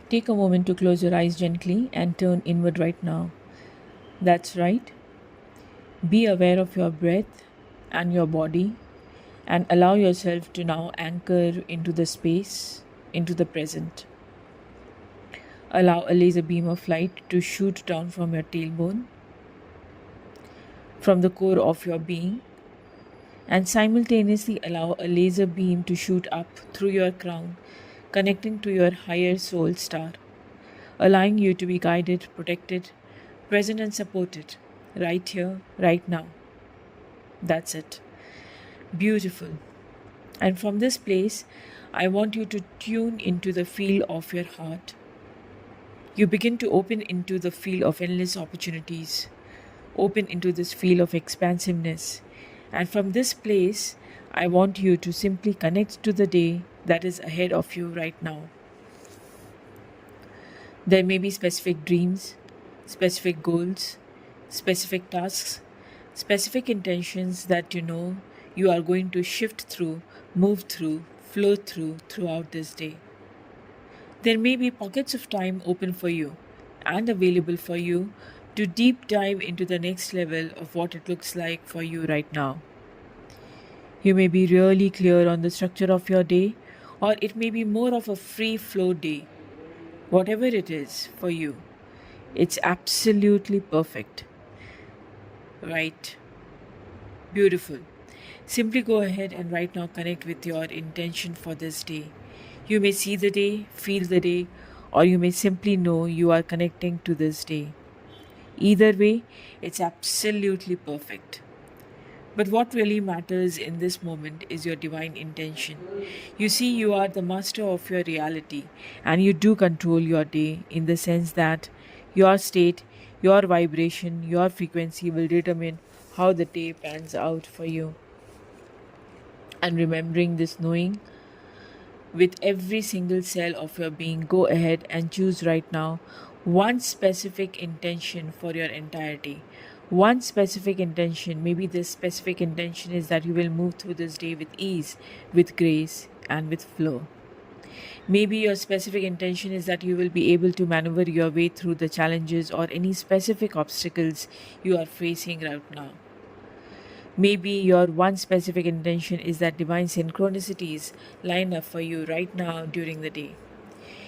Take a moment to close your eyes gently and turn inward right now. That's right. Be aware of your breath and your body and allow yourself to now anchor into the space, into the present. Allow a laser beam of light to shoot down from your tailbone, from the core of your being, and simultaneously allow a laser beam to shoot up through your crown, connecting to your higher soul star, allowing you to be guided, protected, present, and supported right here, right now. That's it. Beautiful. And from this place, I want you to tune into the feel of your heart. You begin to open into the field of endless opportunities, open into this field of expansiveness. And from this place, I want you to simply connect to the day that is ahead of you right now. There may be specific dreams, specific goals, specific tasks, specific intentions that you know you are going to shift through, move through, flow through throughout this day. There may be pockets of time open for you and available for you to deep dive into the next level of what it looks like for you right now. You may be really clear on the structure of your day, or it may be more of a free flow day. Whatever it is for you, it's absolutely perfect. Right? Beautiful. Simply go ahead and right now connect with your intention for this day. You may see the day, feel the day, or you may simply know you are connecting to this day. Either way, it's absolutely perfect. But what really matters in this moment is your divine intention. You see, you are the master of your reality and you do control your day in the sense that your state, your vibration, your frequency will determine how the day pans out for you. And remembering this knowing with every single cell of your being, go ahead and choose right now one specific intention for your entirety. One specific intention, maybe this specific intention is that you will move through this day with ease, with grace, and with flow. Maybe your specific intention is that you will be able to maneuver your way through the challenges or any specific obstacles you are facing right now. Maybe your one specific intention is that divine synchronicities line up for you right now during the day.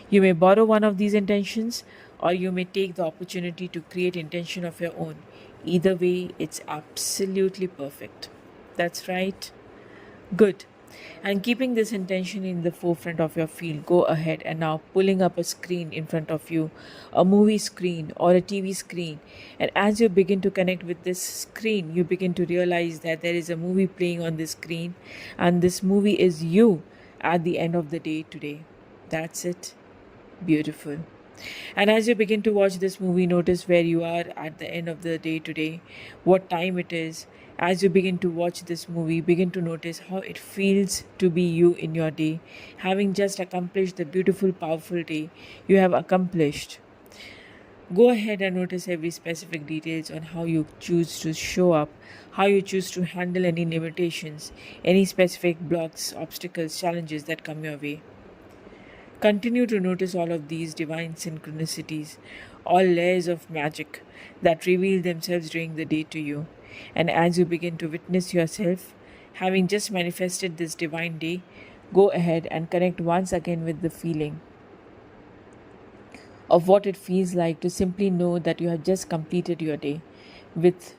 You may borrow one of these intentions or you may take the opportunity to create intention of your own. Either way, it's absolutely perfect. That's right. Good. And keeping this intention in the forefront of your field, go ahead and now pulling up a screen in front of you, a movie screen or a TV screen. And as you begin to connect with this screen, you begin to realize that there is a movie playing on this screen, and this movie is you at the end of the day today. That's it. Beautiful. And as you begin to watch this movie, notice where you are at the end of the day today, what time it is. As you begin to watch this movie, begin to notice how it feels to be you in your day, having just accomplished the beautiful, powerful day you have accomplished. Go ahead and notice every specific details on how you choose to show up, how you choose to handle any limitations, any specific blocks, obstacles, challenges that come your way. Continue to notice all of these divine synchronicities, all layers of magic that reveal themselves during the day to you. And as you begin to witness yourself, having just manifested this divine day, go ahead and connect once again with the feeling of what it feels like to simply know that you have just completed your day with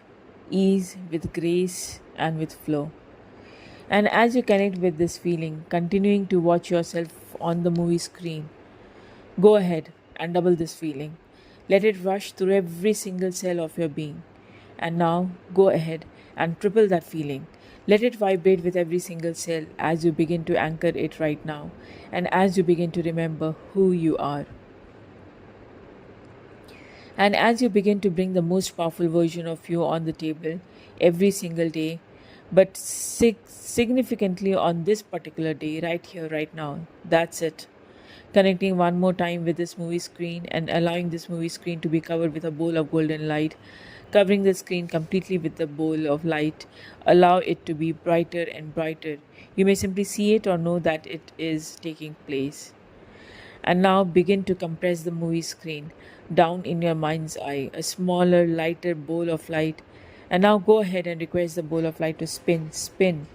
ease, with grace, and with flow. And as you connect with this feeling, continuing to watch yourself on the movie screen, go ahead and double this feeling. Let it rush through every single cell of your being. And now go ahead and triple that feeling. Let it vibrate with every single cell as you begin to anchor it right now and as you begin to remember who you are. And as you begin to bring the most powerful version of you on the table every single day, but significantly on this particular day, right here, right now, that's it. Connecting one more time with this movie screen and allowing this movie screen to be covered with a bowl of golden light, covering the screen completely with the bowl of light, allow it to be brighter and brighter. You may simply see it or know that it is taking place. And now begin to compress the movie screen down in your mind's eye, a smaller, lighter bowl of light. And now go ahead and request the bowl of light to spin, spin,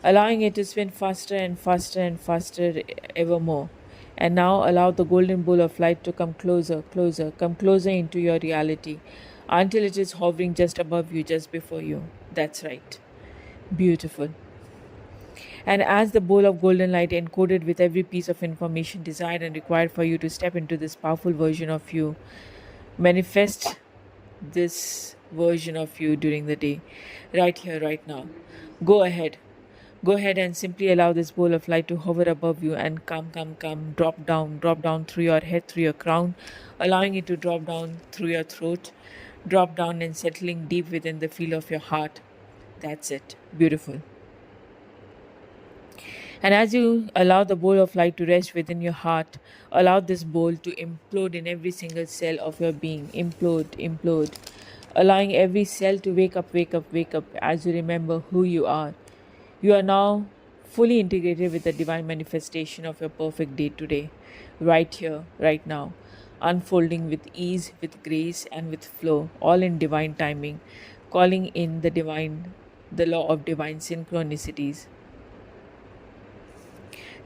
allowing it to spin faster and faster and faster evermore. And now allow the golden bowl of light to come closer, closer, come closer into your reality until it is hovering just above you, just before you. That's right. Beautiful. And as the bowl of golden light encoded with every piece of information desired and required for you to step into this powerful version of you, manifest this version of you during the day, right here, right now. Go ahead. Go ahead and simply allow this bowl of light to hover above you and come, drop down through your head, through your crown, allowing it to drop down through your throat, drop down and settling deep within the feel of your heart. That's it. Beautiful. And as you allow the bowl of light to rest within your heart, allow this bowl to implode in every single cell of your being. Implode, implode. Allowing every cell to wake up, wake up, wake up as you remember who you are. You are now fully integrated with the divine manifestation of your perfect day today, right here, right now, unfolding with ease, with grace, and with flow, all in divine timing, calling in the law of divine synchronicities.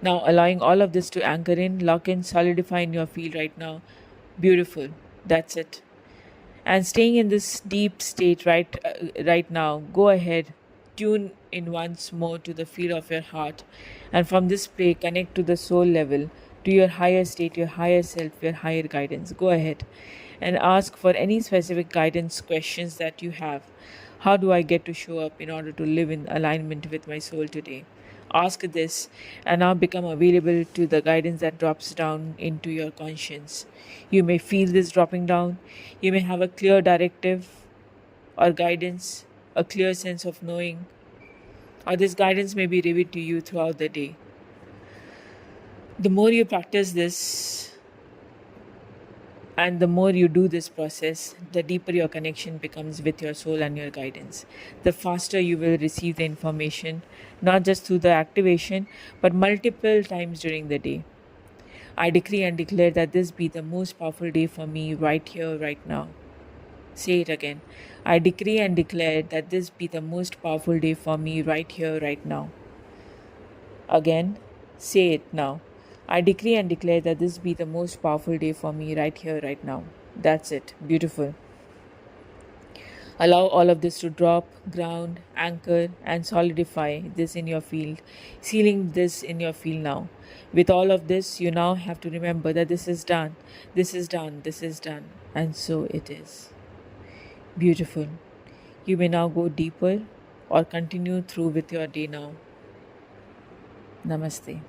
Now, allowing all of this to anchor in, lock in, solidify in your field right now. Beautiful. That's it. And staying in this deep state right now, go ahead, tune in once more to the feel of your heart, and from this play, connect to the soul level, to your higher state, your higher self, your higher guidance. Go ahead and ask for any specific guidance questions that you have. How do I get to show up in order to live in alignment with my soul today? Ask this and now become available to the guidance that drops down into your conscience. You may feel this dropping down. You may have a clear directive or guidance, a clear sense of knowing, or this guidance may be revealed to you throughout the day. The more you practice this, and the more you do this process, the deeper your connection becomes with your soul and your guidance. The faster you will receive the information, not just through the activation, but multiple times during the day. I decree and declare that this be the most powerful day for me right here, right now. Say it again. I decree and declare that this be the most powerful day for me right here, right now. Again, say it now. I decree and declare that this be the most powerful day for me right here, right now. That's it. Beautiful. Allow all of this to drop, ground, anchor, and solidify this in your field, sealing this in your field now. With all of this, you now have to remember that this is done, this is done, this is done, and so it is. Beautiful. You may now go deeper or continue through with your day now. Namaste.